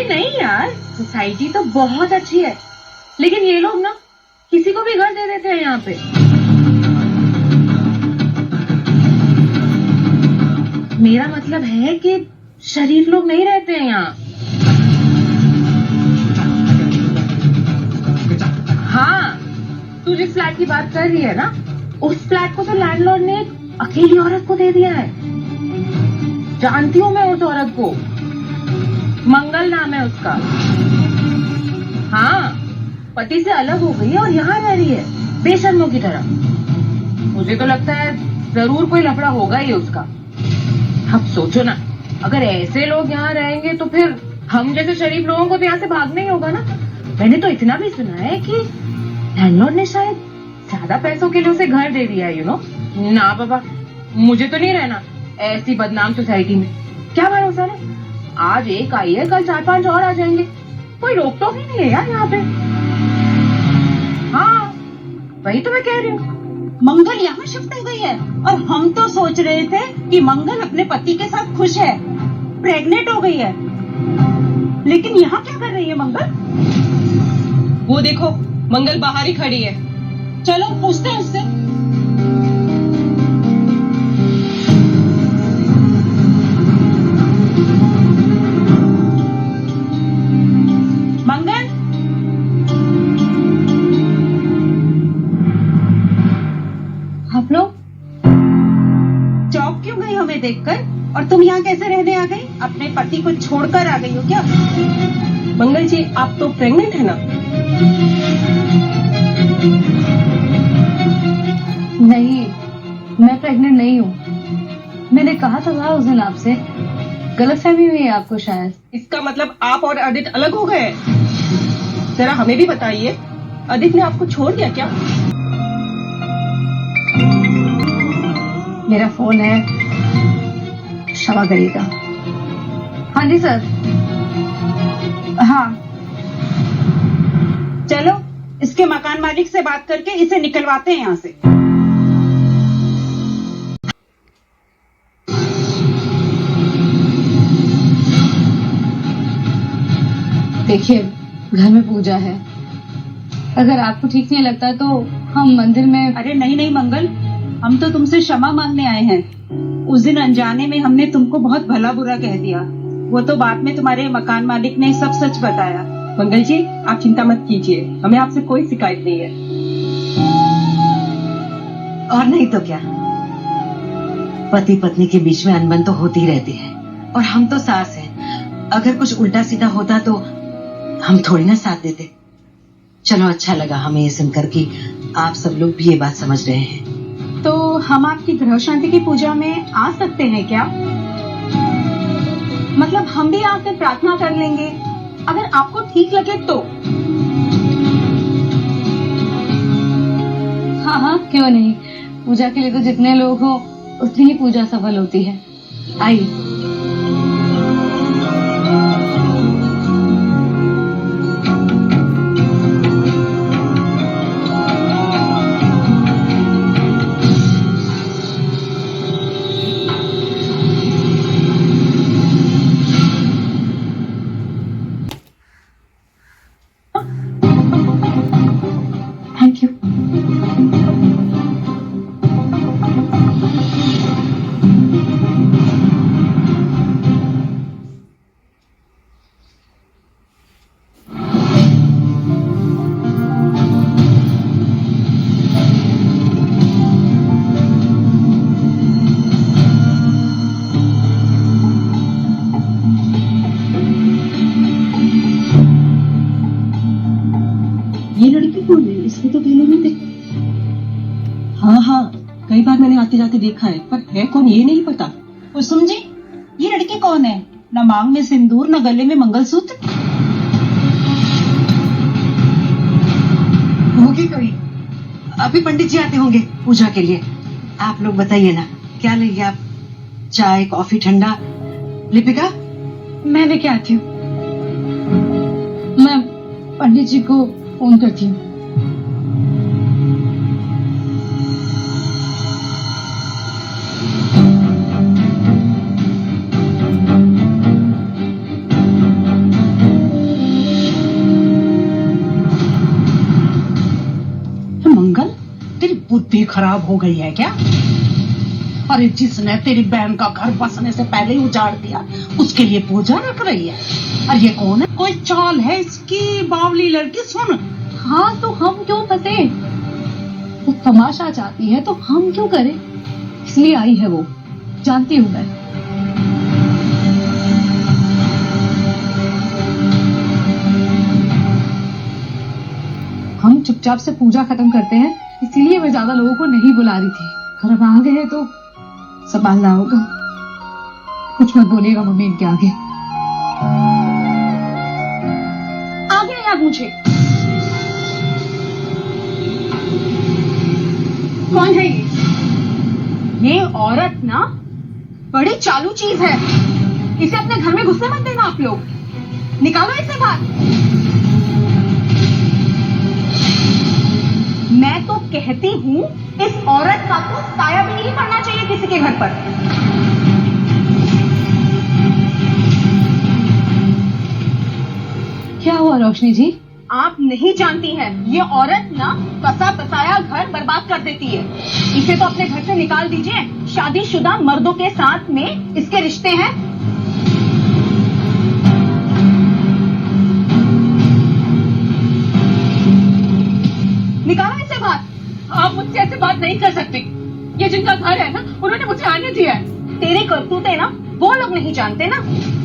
अरे नहीं यार, सोसाइटी तो बहुत अच्छी है, लेकिन ये लोग ना किसी को भी घर दे देते हैं यहाँ पे। मेरा मतलब है कि शरीफ लोग नहीं रहते हैं यहाँ। हाँ, तू जिस फ्लैट की बात कर रही है ना, उस फ्लैट को तो लैंडलॉर्ड ने एक अकेली औरत को दे दिया है। जानती हूँ मैं उस औरत को, मंगल नाम है उसका। हाँ, पति से अलग हो गई है और यहाँ रह रही है बेशर्मों की तरह। मुझे तो लगता है जरूर कोई लफड़ा होगा ही उसका। अब सोचो ना, अगर ऐसे लोग यहाँ रहेंगे तो फिर हम जैसे शरीफ लोगों को तो यहाँ से भागना ही होगा ना। मैंने तो इतना भी सुना है कि लैंडलॉर्ड ने शायद ज्यादा पैसों के लिए उसे घर दे दिया है, ना बाबा, मुझे तो नहीं रहना ऐसी बदनाम सोसाइटी में। क्या भरोसा है, आज एक आई है, कल 4-5 और आ जाएंगे। कोई रोक टोक ही नहीं है यार यहाँ पे। हाँ, वही तो मैं कह रही हूँ। मंगल यहाँ शिफ्ट हो गई है और हम तो सोच रहे थे कि मंगल अपने पति के साथ खुश है, प्रेग्नेंट हो गई है। लेकिन यहाँ क्या कर रही है मंगल? वो देखो, मंगल बाहर ही खड़ी है। चलो पूछते हैं उससे। मंगल, आप लोग चौक क्यों गई हमें देखकर? और तुम यहाँ कैसे रहने आ गई? अपने पति को छोड़कर आ गई हो क्या? मंगल जी, आप तो प्रेग्नेंट है ना? नहीं, मैं प्रेग्नेंट नहीं हूँ। मैंने कहा था उस दिन आपसे, गलतफहमी हुई है आपको शायद। इसका मतलब आप और अदित अलग हो गए? जरा हमें भी बताइए, अदित ने आपको छोड़ दिया क्या? मेरा फोन है शवागरी का। हाँ जी सर। हाँ, चलो इसके मकान मालिक से बात करके इसे निकलवाते हैं यहाँ से। देखिए, घर में पूजा है, अगर आपको ठीक नहीं लगता तो हम मंदिर में। अरे नहीं नहीं मंगल, हम तो तुमसे क्षमा मांगने आए हैं। उस दिन अनजाने में हमने तुमको बहुत भला बुरा कह दिया। वो तो बाद में तुम्हारे मकान मालिक ने सब सच बताया। मंगल जी, आप चिंता मत कीजिए, हमें आपसे कोई शिकायत नहीं है। और नहीं तो क्या, पति पत्नी के बीच में अनबन तो होती रहती है, और हम तो सास हैं। अगर कुछ उल्टा सीधा होता तो हम थोड़ी ना साथ देते। चलो, अच्छा लगा हमें ये सुनकर कि आप सब लोग भी ये बात समझ रहे हैं। तो हम आपकी ग्रह शांति की पूजा में आ सकते हैं क्या? मतलब हम भी आकर प्रार्थना कर लेंगे, अगर आपको ठीक लगे तो। हाँ हाँ, क्यों नहीं। पूजा के लिए तो जितने लोग हो उतनी ही पूजा सफल होती है। आइए। Thank you. ये लड़की कौन है? इसको तो पहले नहीं देखा। हाँ हाँ, कई बार मैंने आते जाते देखा है, पर है कौन ये नहीं पता। कुसुम जी, ये लड़की कौन है? न मांग में सिंदूर, न गले में मंगलसूत्र। होगी कोई, अभी पंडित जी आते होंगे पूजा के लिए। आप लोग बताइए ना, क्या लेंगे आप? चाय, कॉफी, ठंडा? लिपिका, मैं लेके आती हूँ। मैं पंडित जी को फोन करती हूँ। बुद्धि खराब हो गई है क्या? अरे जिसने तेरी बहन का घर बसने से पहले ही उजाड़ दिया, उसके लिए पूजा रख रही है। और ये कौन है? कोई चाल है इसकी, बावली लड़की। सुन, हाँ तो हम क्यों फंसे? वो तमाशा चाहती है तो हम क्यों करें? इसलिए आई है वो, जानती हूँ मैं। हम चुपचाप से पूजा खत्म करते हैं, इसीलिए मैं ज्यादा लोगों को नहीं बुला रही थी। घर अब आ गए हैं तो संभालना होगा। कुछ मत बोलिएगा मम्मी इनके आगे। आ गया याद मुझे। कौन है ये औरत ना बड़ी चालू चीज है। इसे अपने घर में घुसने मत देना आप लोग। निकालो इसे बाहर। मैं तो कहती हूँ इस औरत का तो साया भी नहीं पड़ना चाहिए किसी के घर पर। क्या हुआ रोशनी जी? आप नहीं जानती हैं, ये औरत ना कसा कसाया घर बर्बाद कर देती है। इसे तो अपने घर से निकाल दीजिए। शादीशुदा मर्दों के साथ में इसके रिश्ते हैं। निकालो इसे बाहर। आप मुझसे ऐसे बात नहीं कर सकती। ये जिनका घर है ना, उन्होंने मुझे आने दिया है। तेरे करतूते ना वो लोग नहीं जानते ना,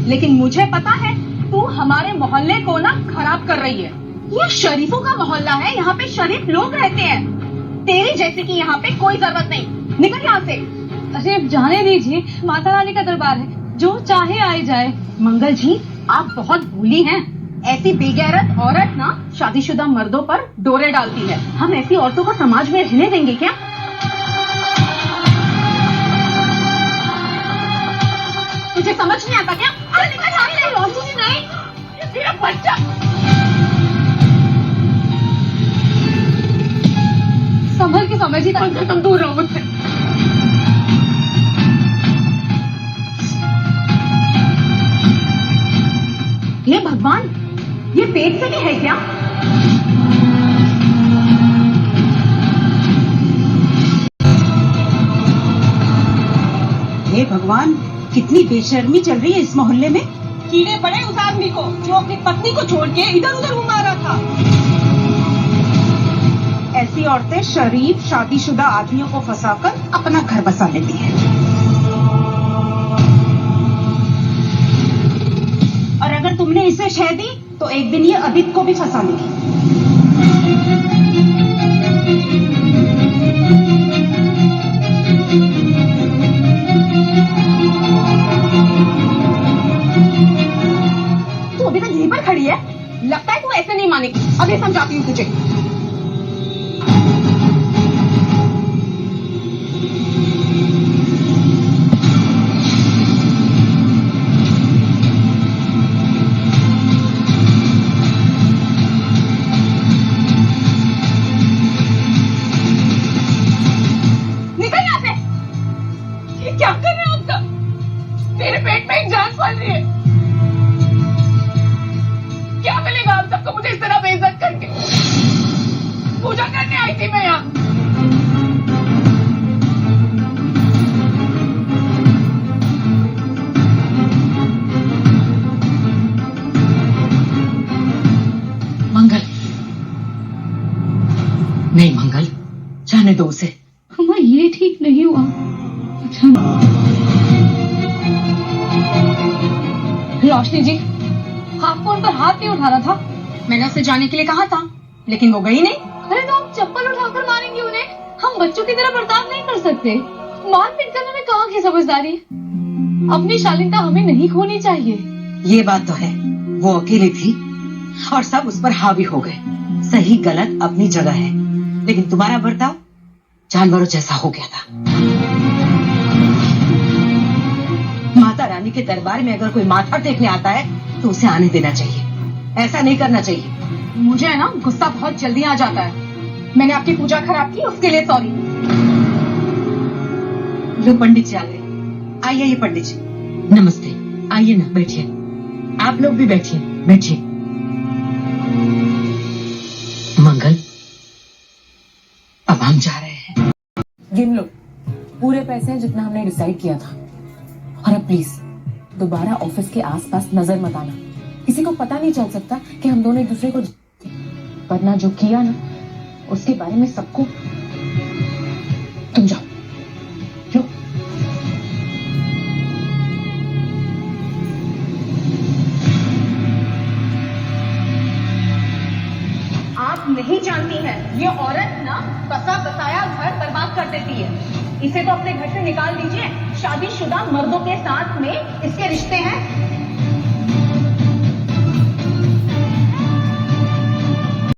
लेकिन मुझे पता है तू हमारे मोहल्ले को ना खराब कर रही है। ये शरीफों का मोहल्ला है, यहाँ पे शरीफ लोग रहते हैं। तेरी जैसे कि यहाँ पे कोई जरूरत नहीं। निकल यहाँ से। अरे जाने दीजिए, माता रानी का दरबार है, जो चाहे आए जाए। मंगल जी, आप बहुत भूली हैं। ऐसी बेगैरत औरत ना शादीशुदा मर्दों पर डोरे डालती है। हम ऐसी औरतों को समाज में रहने देंगे क्या? तुझे समझ नहीं आता क्या? अरे निकल यहाँ से। रोशनी नहीं, ये मेरा बच्चा। संभल के समझी तुम दूर रहो मुझसे। हे भगवान, ये पेट से भी है क्या? हे भगवान, कितनी बेशर्मी चल रही है इस मोहल्ले में। कीड़े पड़े उस आदमी को जो अपनी पत्नी को छोड़ के इधर उधर घुमा रहा था। ऐसी औरतें शरीफ शादीशुदा आदमियों को फंसाकर अपना घर बसा लेती हैं। और अगर तुमने इसे शह दी तो एक दिन ये अदित को भी फंसा लेगी। तू अभी तक यहीं पर खड़ी है? लगता है तू ऐसे नहीं मानेगी। अभी समझाती हूँ तुझे। क्या कर रहे हो आप सब? मेरे पेट में एक जान पल रही है। क्या मिलेगा आप सबको मुझे इस तरह बेइज्जत करके? पूजा करने आई थी मैं यहाँ। मंगल, नहीं मंगल, जाने दो उसे। अम्मा ये ठीक नहीं हुआ। रोशनी जी, आपको उन पर हाथ नहीं उठाना था। मैंने उसे जाने के लिए कहा था, लेकिन वो गई नहीं। अरे तो हम चप्पल उठाकर मारेंगे उन्हें। हम बच्चों की तरह बर्ताव नहीं कर सकते। मारपीट करने में कहाँ की समझदारी? अपनी शालीनता हमें नहीं खोनी चाहिए। ये बात तो है, वो अकेली थी और सब उस पर हावी हो गए। सही गलत अपनी जगह है, लेकिन तुम्हारा बर्ताव जानवरों जैसा हो गया था। माता रानी के दरबार में अगर कोई माथा टेकने आता है तो उसे आने देना चाहिए, ऐसा नहीं करना चाहिए। मुझे ना गुस्सा बहुत जल्दी आ जाता है। मैंने आपकी पूजा खराब की, उसके लिए सॉरी। लो पंडित जी आ गए। आइए ये पंडित जी, नमस्ते। आइए ना, बैठिए। आप लोग भी बैठिए, बैठिए। मंगल, अब हम जा रहे हैं। पैसे हैं जितना हमने डिसाइड किया था। और अब प्लीज दोबारा ऑफिस के आसपास नजर मत आना। किसी को पता नहीं चल सकता कि हम दोनों एक दूसरे को, वरना जो किया ना उसके बारे में सबको। तुम जाओ। लो। आप नहीं जानती हैं, ये औरत ना बसा बसाया घर बर्बाद कर देती है। इसे तो अपने घर से निकाल दीजिए। शादीशुदा मर्दों के साथ में इसके रिश्ते हैं।